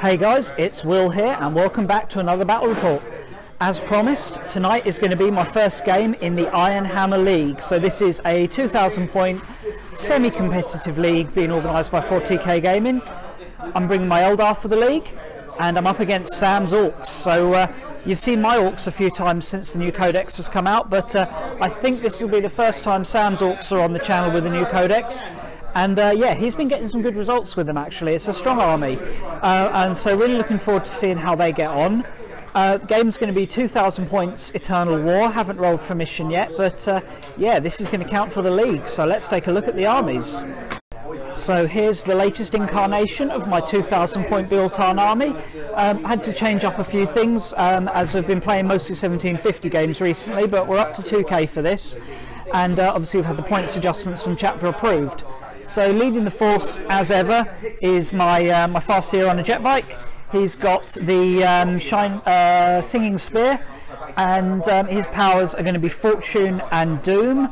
Hey guys, it's Will here and welcome back to another battle report. As promised, tonight is going to be my first game in the Iron Hammer League. So this is a 2,000 point semi-competitive league being organised by 40K Gaming. I'm bringing my Eldar for the league and I'm up against Sam's Orks. So you've seen my Orks a few times since the new Codex has come out, but I think this will be the first time Sam's Orks are on the channel with the new Codex. And yeah, he's been getting some good results with them actually. It's a strong army, and so really looking forward to seeing how they get on. The game's going to be 2,000 points Eternal War. Haven't rolled for mission yet, but yeah, this is going to count for the league. So let's take a look at the armies. So here's the latest incarnation of my 2,000 point Biel Tan army. Had to change up a few things as I've been playing mostly 1750 games recently, but we're up to 2K for this, and obviously we've had the points adjustments from chapter approved. So leading the force as ever is my my Farseer on a jet bike. He's got the Singing Spear, and his powers are going to be Fortune and Doom,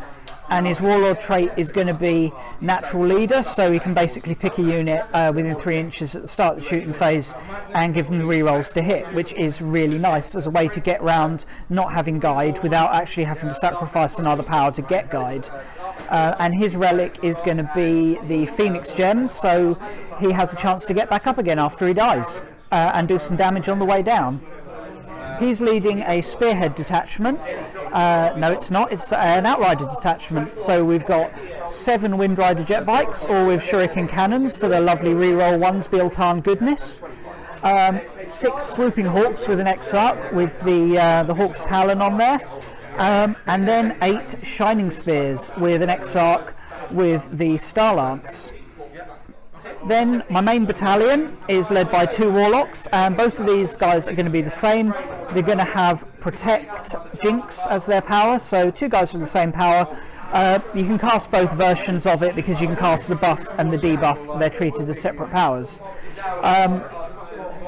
and his Warlord trait is going to be Natural Leader, so he can basically pick a unit within 3 inches at the start of the shooting phase and give them the rerolls to hit, which is really nice as a way to get round not having guide without actually having to sacrifice another power to get guide. And his relic is going to be the Phoenix Gem, so he has a chance to get back up again after he dies and do some damage on the way down. He's leading a Spearhead detachment. No, it's not, it's an Outrider detachment. So we've got 7 Windrider jet bikes, all with Shuriken cannons for the lovely reroll ones, Biel Tan goodness. 6 Swooping Hawks with an Exarch with the Hawk's Talon on there. And then 8 Shining Spears with an Exarch with the Star Lance. Then my main battalion is led by 2 Warlocks, and both of these guys are going to be the same. They're going to have Protect, Jinx as their power, so 2 guys with the same power. You can cast both versions of it because you can cast the buff and the debuff. They're treated as separate powers.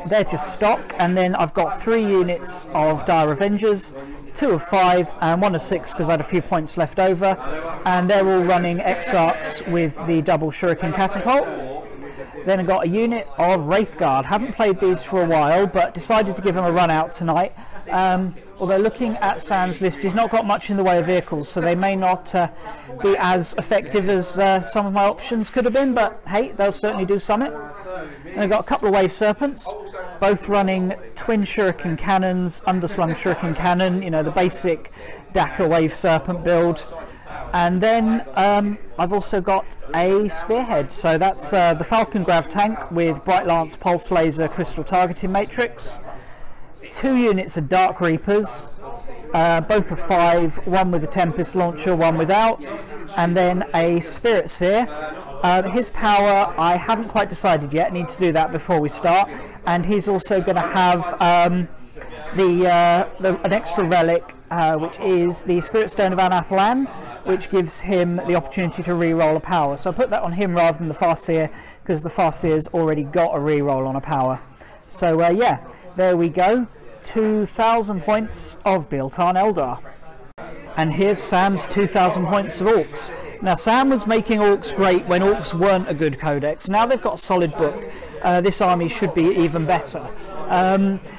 They're just stock, and then I've got 3 units of Dire Avengers, 2 of 5 and 1 of 6 because I had a few points left over, and they're all running Exarchs with the double Shuriken catapult. Then I've got a unit of Wraithguard. Haven't played these for a while, but decided to give them a run out tonight. Although looking at Sam's list, he's not got much in the way of vehicles, so they may not be as effective as some of my options could have been, but hey, they'll certainly do something. And I've got a couple of Wave Serpents, both running twin Shuriken cannons, underslung Shuriken cannon, you know, the basic Daka Wave Serpent build. And then I've also got a Spearhead, so that's the Falcon Grav tank with Bright Lance, Pulse Laser, Crystal Targeting Matrix. 2 units of Dark Reapers, both of 5, 1 with a Tempest Launcher, 1 without, and then a Spirit Seer. His power I haven't quite decided yet, I need to do that before we start, and he's also going to have an extra relic, which is the Spirit Stone of Anathlan, which gives him the opportunity to re-roll a power. So I put that on him rather than the Farseer, because the Farseer's already got a re-roll on a power. So yeah, there we go, 2,000 points of Biel Tan Eldar. And here's Sam's 2,000 points of Orks. Now Sam was making Orks great when Orks weren't a good codex. Now they've got a solid book. This army should be even better.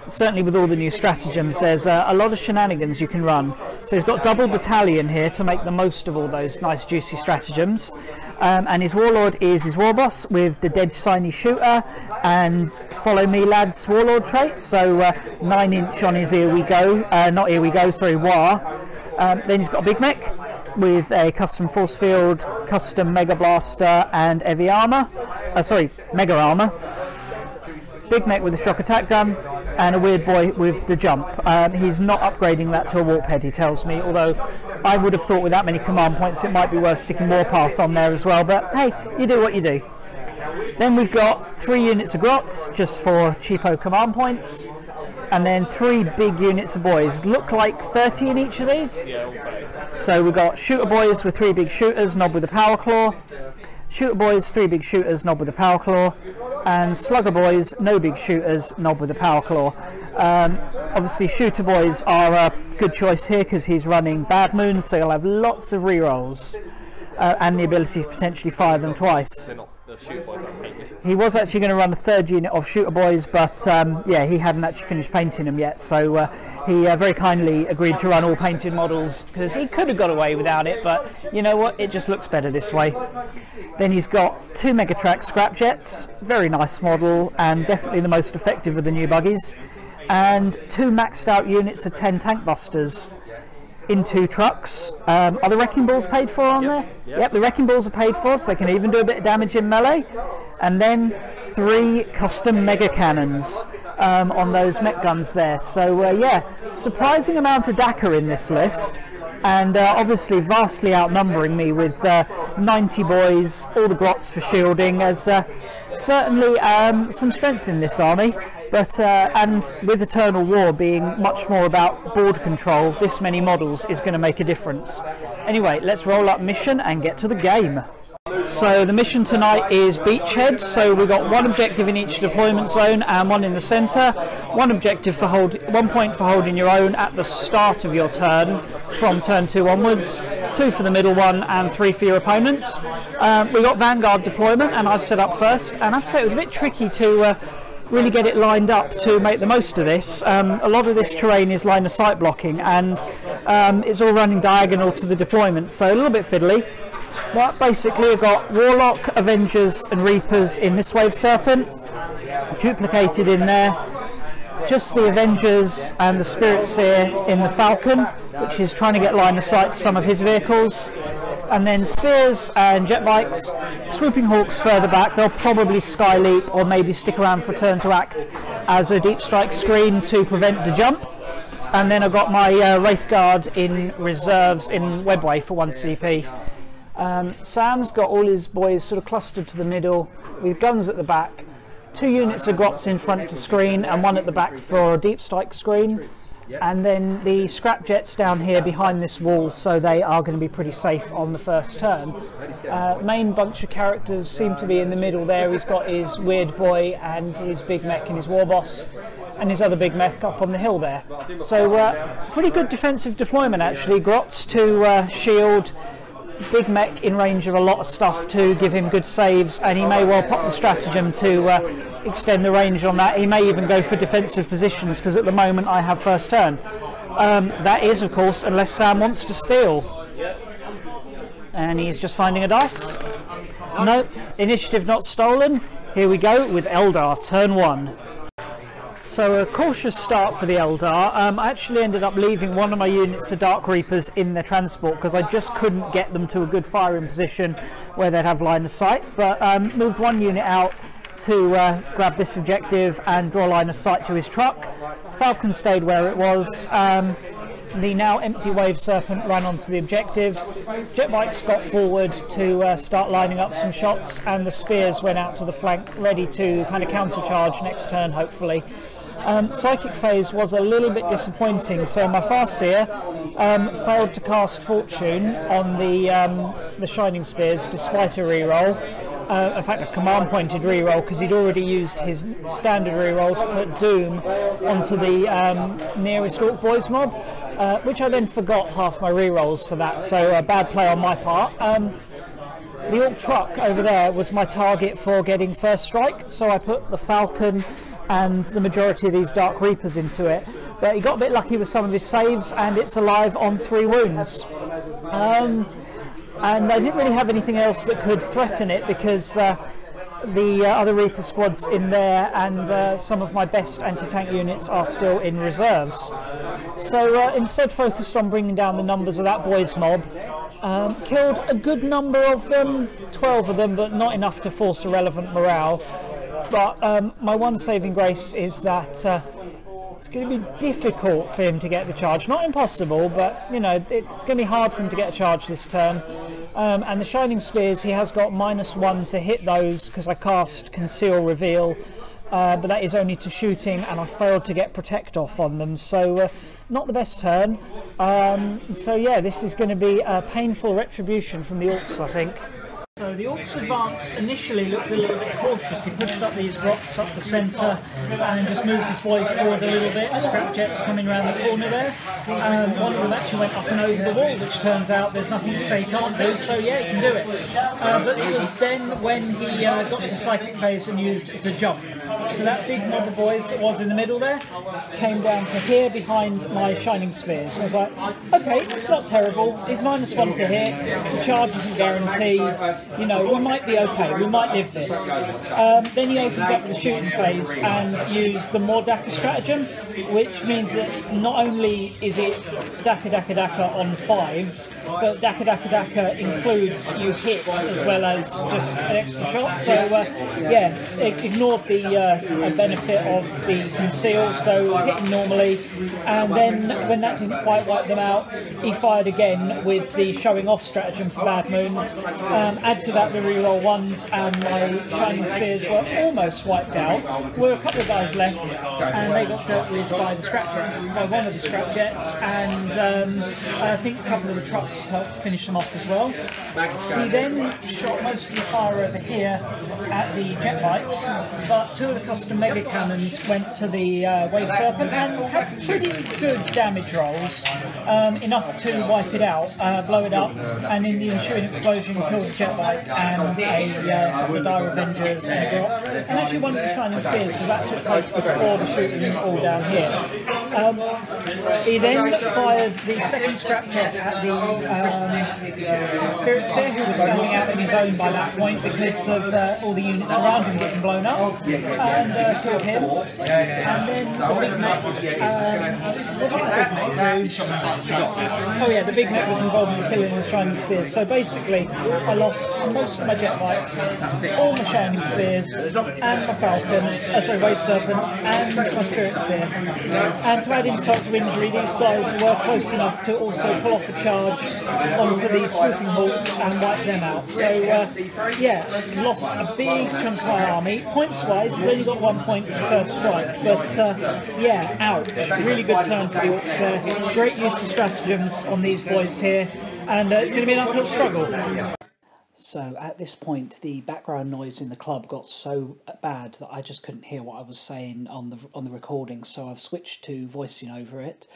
Certainly with all the new stratagems, there's a lot of shenanigans you can run. So he's got double battalion here to make the most of all those nice juicy stratagems. And his Warlord is his Warboss with the Dead Shiny Shooter and Follow Me Lads Warlord trait. So 9 inch on his Here We Go, not Here We Go, sorry, War. Then he's got a Big Mech with a custom Force Field, custom Mega Blaster and Heavy Armor. Mega Armor. Big Mech with a Shock Attack Gun, and a Weird Boy with the Jump. He's not upgrading that to a Warp Head, he tells me, although I would have thought with that many command points it might be worth sticking Warpath on there as well, but hey, you do what you do. Then we've got 3 units of Grots, just for cheapo command points, and then 3 big units of boys. Look like 30 in each of these? So we've got Shooter Boys with 3 big shooters, Knob with a Power Claw, Shooter Boys, 3 big shooters, Knob with a Power Claw, and Slugger Boys, no big shooters, Knob with a Power Claw. Obviously Shooter Boys are a good choice here because he's running Bad Moon, so he'll have lots of rerolls and the ability to potentially fire them twice. He was actually going to run a third unit of shooter boys, but yeah, he hadn't actually finished painting them yet, so he very kindly agreed to run all painted models, because he could have got away without it, but you know what, it just looks better this way. Then he's got 2 Megatrack scrapjets, very nice model, and definitely the most effective of the new buggies, and 2 maxed out units of 10 tank busters in 2 trucks. Are the wrecking balls paid for on there? Yep, the wrecking balls are paid for, so they can even do a bit of damage in melee. And then 3 custom mega cannons on those mech guns there. So yeah, surprising amount of DACA in this list, and obviously vastly outnumbering me with 90 boys, all the grots for shielding. There's certainly some strength in this army. But and with Eternal War being much more about board control, this many models is going to make a difference. Anyway, let's roll up mission and get to the game. So the mission tonight is Beachhead, so we've got 1 objective in each deployment zone and 1 in the centre. 1 objective for 1 point for holding your own at the start of your turn, from turn 2 onwards, 2 for the middle one, and 3 for your opponents. We got Vanguard deployment, and I've set up first, and I have to say it was a bit tricky to really get it lined up to make the most of this. A lot of this terrain is line of sight blocking, and it's all running diagonal to the deployment, so a little bit fiddly. But basically I've got Warlock, Avengers and Reapers in this wave Serpent, duplicated in there. Just the Avengers and the Spirit Seer in the Falcon, which is trying to get line of sight to some of his vehicles. And then Spears and Jet Bikes, Swooping Hawks further back. They'll probably sky leap or maybe stick around for turn to act as a deep strike screen to prevent the jump. And then I've got my Wraith Guard in reserves in Webway for 1 CP. Sam's got all his boys sort of clustered to the middle with guns at the back, 2 units of grots in front to screen and 1 at the back for a deep strike screen, and then the scrapjets down here behind this wall, so they are going to be pretty safe on the first turn. Main bunch of characters seem to be in the middle there. He's got his weird boy and his big mech and his war boss, and his other big mech up on the hill there. So pretty good defensive deployment actually. Grots to shield, big mech in range of a lot of stuff to give him good saves, and he may well pop the stratagem to extend the range on that. He may even go for defensive positions, because at the moment I have first turn. That is, of course, unless Sam wants to steal. And he's just finding a dice. No, initiative not stolen. Here we go with Eldar, turn 1. So a cautious start for the Eldar. I actually ended up leaving 1 of my units of Dark Reapers in their transport because I just couldn't get them to a good firing position where they'd have line of sight, but moved 1 unit out to grab this objective and draw line of sight to his truck. Falcon stayed where it was. The now empty Wave Serpent ran onto the objective. Jet Bikes got forward to start lining up some shots, and the Spears went out to the flank ready to kind of countercharge next turn hopefully. Psychic phase was a little bit disappointing, so my Farseer failed to cast Fortune on the Shining Spears despite a reroll. In fact, a command pointed reroll, because he'd already used his standard reroll to put Doom onto the nearest Orc Boys mob, which I then forgot half my rerolls for that, so a bad play on my part. The Orc truck over there was my target for getting first strike, so I put the Falcon and the majority of these Dark Reapers into it, but he got a bit lucky with some of his saves, and it's alive on 3 wounds. And I didn't really have anything else that could threaten it, because the other Reaper squads in there and some of my best anti-tank units are still in reserves. So instead focused on bringing down the numbers of that boys mob. Killed a good number of them, 12 of them, but not enough to force a relevant morale. But my one saving grace is that it's going to be difficult for him to get the charge. Not impossible, but you know, it's going to be hard for him to get a charge this turn. And the Shining Spears, he has got -1 to hit those because I cast Conceal Reveal, but that is only to shooting, and I failed to get Protect off on them, so not the best turn. So yeah, this is going to be a painful retribution from the Orks, I think. So the Orks advance initially looked a little bit cautious. He pushed up these rocks up the centre and just moved his boys forward a little bit. Scrapjets coming around the corner there. One of them actually went up and over the wall, which turns out there's nothing to say he can't do, so yeah, he can do it. But it was then when he got to the psychic phase and used the jump. So that big mob of boys that was in the middle there came down to here behind my shining spears. I was like, okay, it's not terrible. He's -1 to hit. The charge isn't guaranteed. You know, we might be okay, we might live this. Then he opens up the shooting phase and use the more Daka stratagem, which means that not only is it Daka Daka Daka on 5s, but Daka Daka Daka includes you hit as well as just an extra shot. So yeah, it ignored the benefit of the conceal, so it was hitting normally. And then when that didn't quite wipe them out, he fired again with the showing off stratagem for Bad Moons. Add to that the reroll 1s, and my shining spears were almost wiped out. There were a couple of guys left, and they got dealt with by the scrapjet, by one of the scrapjets, and I think a couple of the trucks helped finish them off as well. He then shot most of the fire over here at the jet bikes, but two of the custom mega cannons went to the Wave Serpent and had pretty good damage rolls, enough to wipe it out, blow it up, and in the ensuing explosion killed the jet bike and a couple of Dire Avengers and a grot, and actually one of the shining spears, because that took place before the shooting all down here. He then fired the second scrapjet at the Spirit Seer, who was standing out in his own by that point because of all the units around him getting blown up, and killed him. And then the big mech, oh yeah, the big mech was involved in killing the shining spears. So basically, I lost most of my jet bikes, all my shining spears, and my falcon, sorry, Wave Serpent, and my Spirit Seer. And to add insult to injury, these guys were close enough to also pull off a charge onto the swooping hawks and wipe them out. So yeah, lost a big chunk of my army. Points wise, he's only got 1 point for the first strike, but yeah, ouch. Really good turn for the Orks there. Great use of stratagems on these boys here, and it's going to be an uphill struggle. So at this point, the background noise in the club got so bad that I just couldn't hear what I was saying on the recording. So I've switched to voicing over it.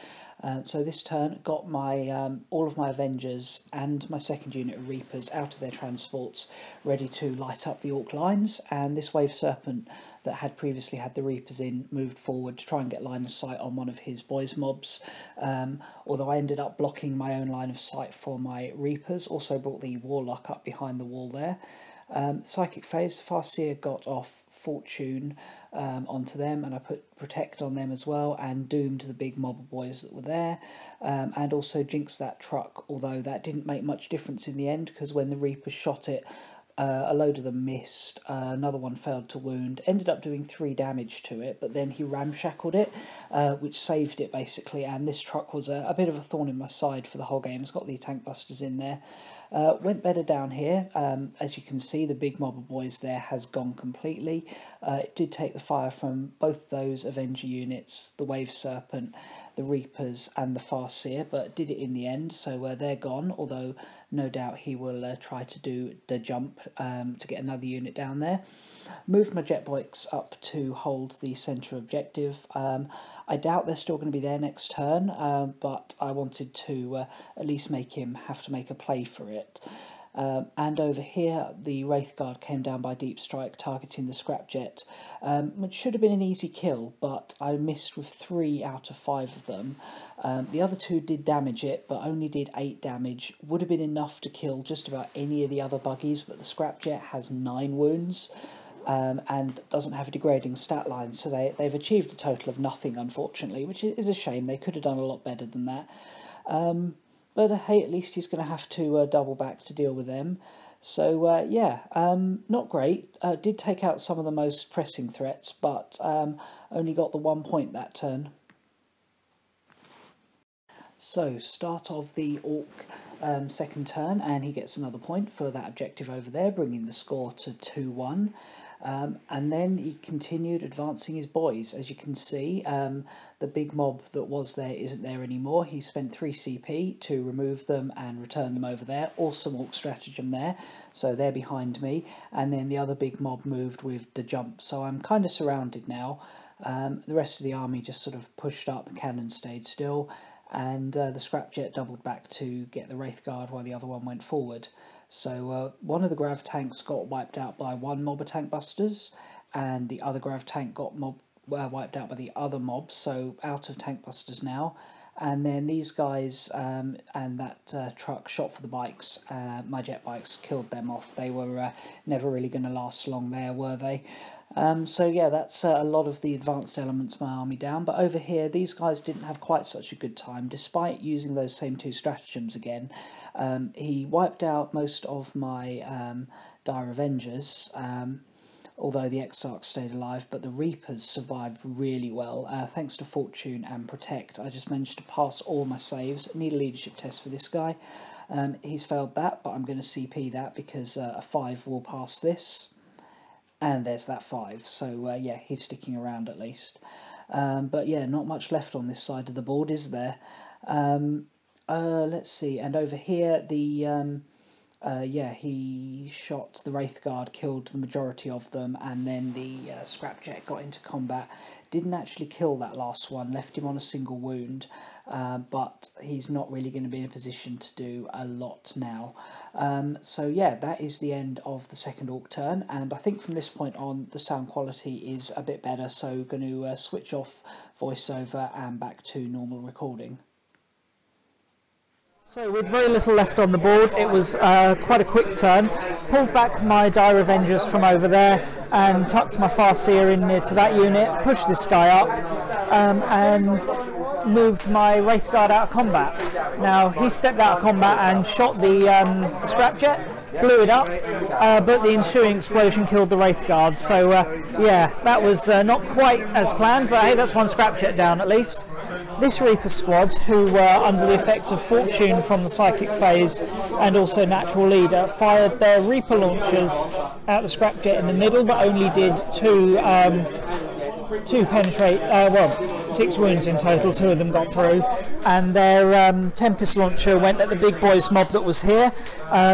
So this turn got my all of my Avengers and my second unit of Reapers out of their transports, ready to light up the Orc lines. And this Wave Serpent that had previously had the Reapers in moved forward to try and get line of sight on one of his boys mobs. Although I ended up blocking my own line of sight for my Reapers. Also brought the Warlock up behind the wall there. Psychic phase, Farseer got off Fortune onto them, and I put Protect on them as well, and doomed the big mob of boys that were there, and also jinxed that truck, although that didn't make much difference in the end, because when the Reapers shot it, a load of them missed, another one failed to wound, ended up doing 3 damage to it, but then he ramshackled it, which saved it basically, and this truck was a bit of a thorn in my side for the whole game. It's got the tank busters in there. Went better down here. As you can see, the big mob of boys there has gone completely. It did take the fire from both those Avenger units, the Wave Serpent, the Reapers and the Farseer, but did it in the end, so they're gone, although no doubt he will try to do the jump to get another unit down there. Moved my jet bikes up to hold the centre objective. I doubt they're still going to be there next turn, but I wanted to at least make him have to make a play for it. And over here, the Wraith Guard came down by deep strike, targeting the scrapjet, which should have been an easy kill, but I missed with 3 out of 5 of them. The other 2 did damage it, but only did 8 damage. Would have been enough to kill just about any of the other buggies, but the scrapjet has 9 wounds. And doesn't have a degrading stat line, so they've achieved a total of nothing, unfortunately, which is a shame. They could have done a lot better than that. But hey, at least he's going to have to double back to deal with them. So yeah, not great. Did take out some of the most pressing threats, but only got the 1 point that turn. So, start of the Orc second turn, and he gets another point for that objective over there, bringing the score to 2-1. And then he continued advancing his boys. As you can see, the big mob that was there isn't there anymore. He spent 3 CP to remove them and return them over there. Awesome Ork stratagem there. So they're behind me. And then the other big mob moved with the jump. So I'm kind of surrounded now. The rest of the army just sort of pushed up, the cannon stayed still, and the scrapjet doubled back to get the Wraith Guard while the other one went forward. So one of the grav tanks got wiped out by one mob of tank busters, and the other grav tank got wiped out by the other mobs, so out of tank busters now. And then these guys and that truck shot for the bikes. My jet bikes killed them off. They were never really going to last long there, were they? So yeah, that's a lot of the advanced elements of my army down. But over here, these guys didn't have quite such a good time, despite using those same 2 stratagems again. He wiped out most of my Dire Avengers, although the Exarchs stayed alive, but the Reapers survived really well. Thanks to Fortune and Protect, I just managed to pass all my saves. Need a leadership test for this guy. He's failed that, but I'm going to CP that because a 5 will pass this. And there's that 5, so yeah, he's sticking around at least. But yeah, not much left on this side of the board, is there? Let's see, and over here, yeah, he shot the Wraith Guard, killed the majority of them, and then the scrapjet got into combat. Didn't actually kill that last one, left him on a single wound, but he's not really going to be in a position to do a lot now. So yeah, that is the end of the second Ork turn, and I think from this point on the sound quality is a bit better, so going to switch off voiceover and back to normal recording. So with very little left on the board, it was quite a quick turn. Pulled back my Dire Avengers from over there and tucked my Farseer in near to that unit, pushed this guy up and moved my Wraith Guard out of combat. Now he stepped out of combat and shot the scrapjet, blew it up, but the ensuing explosion killed the Wraith Guard. So yeah, that was not quite as planned, but hey, that's one scrapjet down at least. This Reaper squad, who were under the effects of Fortune from the Psychic phase and also Natural Leader, fired their Reaper launchers at the scrapjet in the middle, but only did 2 penetrate, well, 6 wounds in total, 2 of them got through, and their Tempest launcher went at the big boys mob that was here.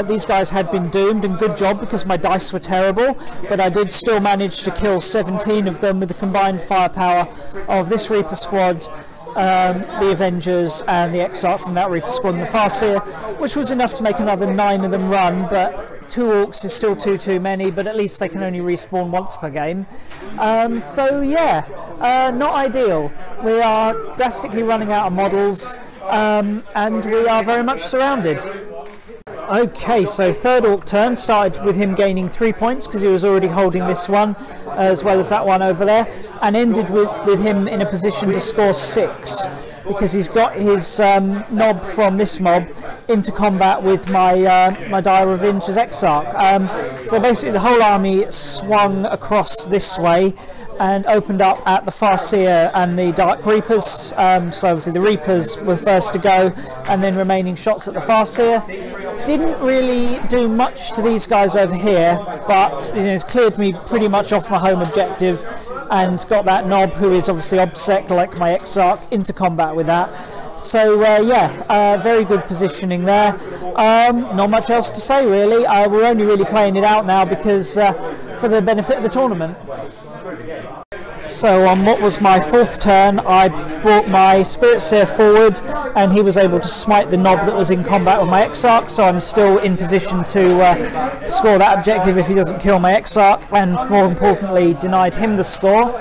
These guys had been doomed, and good job because my dice were terrible, but I did still manage to kill 17 of them with the combined firepower of this Reaper squad, the Avengers and the Exarch from that Reaper squad and the Farseer, which was enough to make another 9 of them run, but 2 Orks is still too many, but at least they can only respawn once per game. So yeah, not ideal. We are drastically running out of models, and we are very much surrounded. Okay, so third Ork turn started with him gaining 3 points because he was already holding this one as well as that one over there, and ended with him in a position to score 6 because he's got his knob from this mob into combat with my Dire Avengers Exarch. So basically the whole army swung across this way and opened up at the Farseer and the Dark Reapers. So obviously the Reapers were first to go, and then remaining shots at the Farseer. Didn't really do much to these guys over here, but it's cleared me pretty much off my home objective and got that knob, who is obviously OBSEC like my Exarch, into combat with that. So yeah, very good positioning there. Not much else to say really. We're only really playing it out now because for the benefit of the tournament. So on what was my 4th turn, I brought my Spirit Seer forward, and he was able to smite the knob that was in combat with my Exarch, so I'm still in position to score that objective if he doesn't kill my Exarch, and more importantly denied him the score.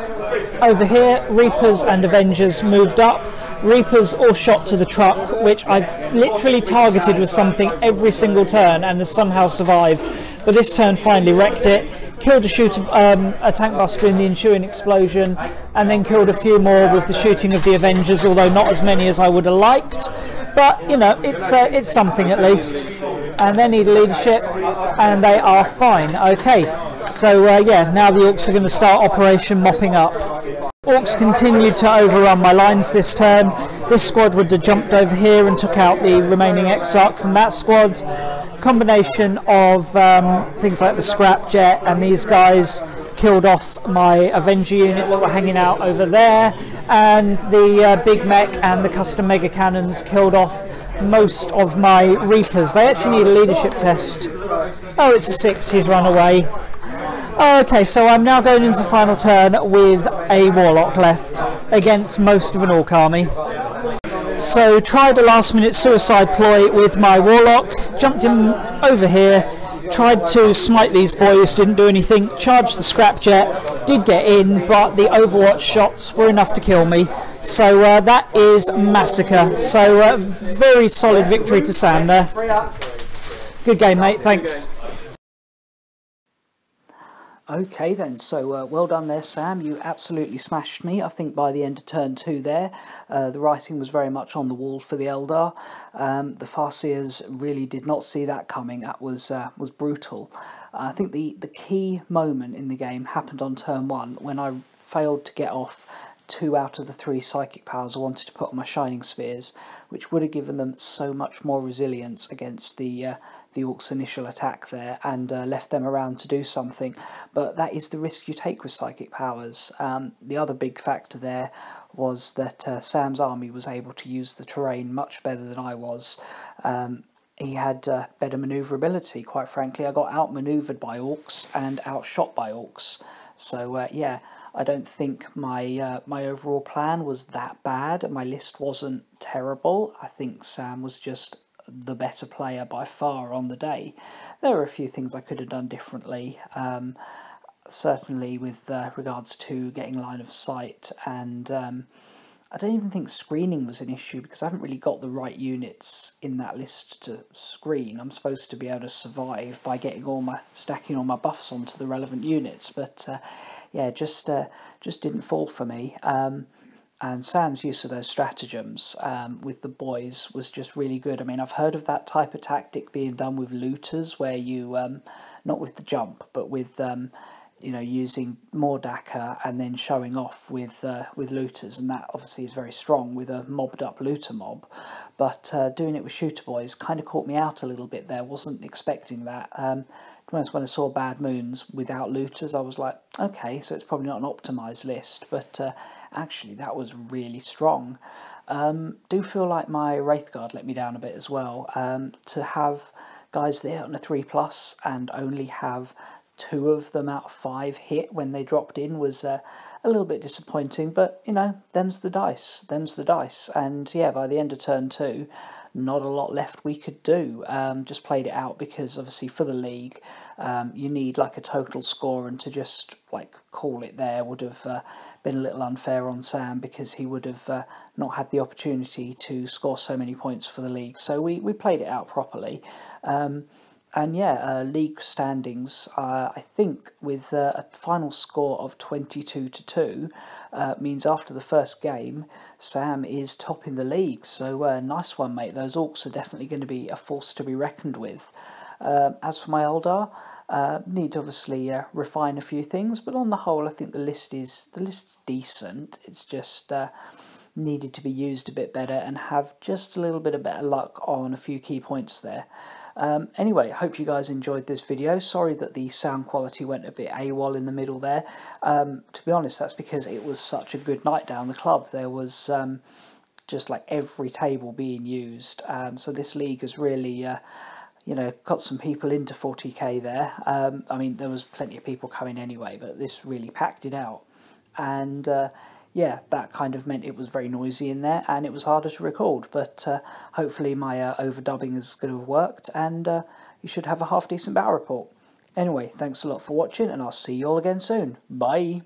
Over here, Reapers and Avengers moved up. Reapers all shot to the truck, which I literally targeted with something every single turn and has somehow survived, but this turn finally wrecked it. Killed a tank buster in the ensuing explosion, and then killed a few more with the shooting of the Avengers, although not as many as I would have liked, but you know, it's something at least. And they need leadership, and they are fine. Okay, so yeah, now the Orks are going to start Operation Mopping Up. Orks continued to overrun my lines this turn, this squad would have jumped over here and took out the remaining Exarch from that squad. Combination of things like the scrap jet and these guys killed off my Avenger unit that were hanging out over there, and the big mech and the custom mega cannons killed off most of my Reapers. They actually need a leadership test. Oh, it's a 6, he's run away. Okay, so I'm now going into the final turn with a Warlock left against most of an Orc army. So tried a last minute suicide ploy with my Warlock, jumped in over here, tried to smite these boys, didn't do anything, charged the scrapjet, did get in, but the Overwatch shots were enough to kill me. So that is massacre. So very solid victory to Sam there. Good game, mate, thanks. Okay then, so well done there, Sam. You absolutely smashed me. I think by the end of turn 2 there, the writing was very much on the wall for the Eldar. The Farseers really did not see that coming. That was brutal. I think the key moment in the game happened on turn 1 when I failed to get off 2 out of the 3 psychic powers I wanted to put on my Shining Spears, which would have given them so much more resilience against the Orcs' initial attack there, and left them around to do something. But that is the risk you take with psychic powers. The other big factor there was that Sam's army was able to use the terrain much better than I was. He had better manoeuvrability, quite frankly. I got outmanoeuvred by Orcs and outshot by Orcs. So yeah, I don't think my my overall plan was that bad. My list wasn't terrible. I think Sam was just the better player by far on the day. There were a few things I could have done differently, certainly with regards to getting line of sight, and I don't even think screening was an issue because I haven't really got the right units in that list to screen. I'm supposed to be able to survive by getting stacking all my buffs onto the relevant units, but yeah, just didn't fall for me. And Sam's use of those stratagems with the boys was just really good. I mean, I've heard of that type of tactic being done with looters, where you not with the jump, but with you know, using more Dakar and then showing off with looters, and that obviously is very strong with a mobbed up looter mob. But doing it with shooter boys kind of caught me out a little bit there. Wasn't expecting that. To be honest, when I saw Bad Moons without looters, I was like, okay, so it's probably not an optimized list, but actually that was really strong. Do feel like my Wraithguard let me down a bit as well. To have guys there on a 3+ and only have 2 of them out of 5 hit when they dropped in was a little bit disappointing, but you know, them's the dice, and yeah, by the end of turn 2, not a lot left we could do. Just played it out because obviously for the league you need like a total score, and to just like call it there would have been a little unfair on Sam, because he would have not had the opportunity to score so many points for the league. So we played it out properly. And yeah, league standings, I think with a final score of 22-2, means after the first game, Sam is topping the league. So nice one, mate. Those Orks are definitely going to be a force to be reckoned with. As for my Eldar, need to obviously refine a few things, but on the whole, I think the list's decent. It's just needed to be used a bit better and have just a little bit of better luck on a few key points there. Anyway, I hope you guys enjoyed this video. Sorry that the sound quality went a bit AWOL in the middle there. To be honest, that's because it was such a good night down the club. There was just like every table being used. So this league has really you know, got some people into 40k there. I mean, there was plenty of people coming anyway, but this really packed it out. And yeah, that kind of meant it was very noisy in there and it was harder to record, but hopefully my overdubbing is going to have worked, and you should have a half decent battle report. Anyway, thanks a lot for watching, and I'll see you all again soon. Bye!